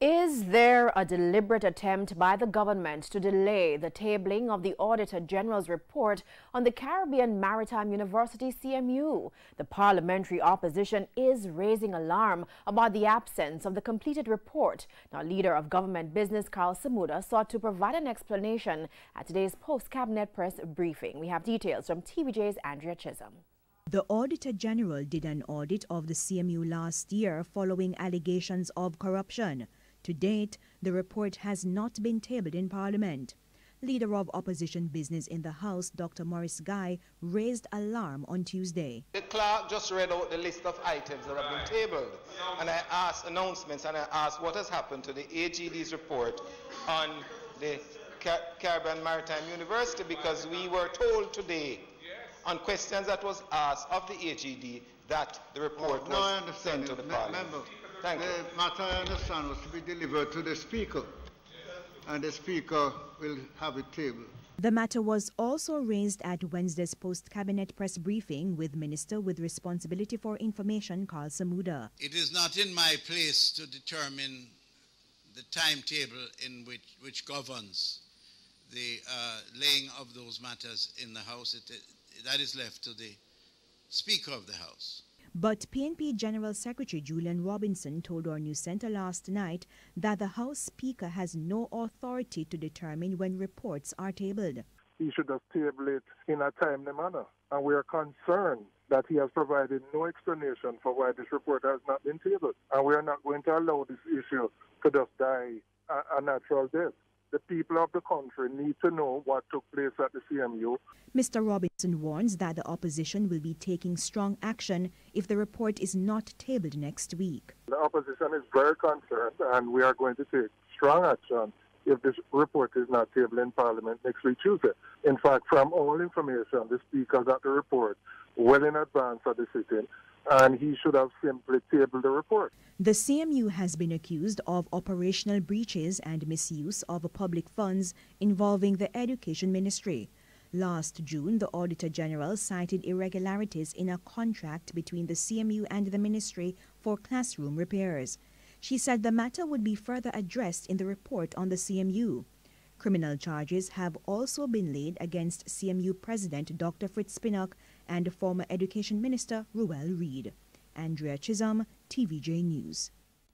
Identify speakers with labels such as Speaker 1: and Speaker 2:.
Speaker 1: Is there a deliberate attempt by the government to delay the tabling of the Auditor General's report on the Caribbean Maritime University CMU? The parliamentary opposition is raising alarm about the absence of the completed report. Now, Leader of Government Business Carl Samuda sought to provide an explanation at today's post-cabinet press briefing. We have details from TVJ's Andrea Chisholm.
Speaker 2: The Auditor General did an audit of the CMU last year following allegations of corruption. To date, the report has not been tabled in Parliament. Leader of Opposition Business in the House, Dr. Maurice Guy, raised alarm on Tuesday.
Speaker 3: The clerk just read out the list of items that have been tabled, and I asked announcements, and I asked what has happened to the AGD's report on the Caribbean Maritime University, because we were told today on questions that was asked of the AGD that the report was sent to the Parliament.
Speaker 4: The matter, I understand, was to be delivered to the Speaker, and the Speaker will have it tabled.
Speaker 2: The matter was also raised at Wednesday's post-cabinet press briefing with Minister with Responsibility for Information, Carl Samuda.
Speaker 5: It is not in my place to determine the timetable in which governs the laying of those matters in the House. That is left to the Speaker of the House.
Speaker 2: But PNP General Secretary Julian Robinson told our news centre last night that the House Speaker has no authority to determine when reports are tabled.
Speaker 6: He should have tabled it in a timely manner, and we are concerned that he has provided no explanation for why this report has not been tabled, and we are not going to allow this issue to just die a natural death. The people of the country need to know what took place at the CMU.
Speaker 2: Mr. Robinson warns that the opposition will be taking strong action if the report is not tabled next week.
Speaker 6: The opposition is very concerned, and we are going to take strong action if this report is not tabled in Parliament next week, Tuesday. In fact, from all information, the Speaker got the report well in advance of the sitting, and he should have simply tabled the report.
Speaker 2: The CMU has been accused of operational breaches and misuse of public funds involving the Education Ministry. Last June, the Auditor General cited irregularities in a contract between the CMU and the Ministry for classroom repairs. She said the matter would be further addressed in the report on the CMU. Criminal charges have also been laid against CMU President Dr. Fritz Pinnock and former Education Minister Ruel Reid. Andrea Chisholm, TVJ News.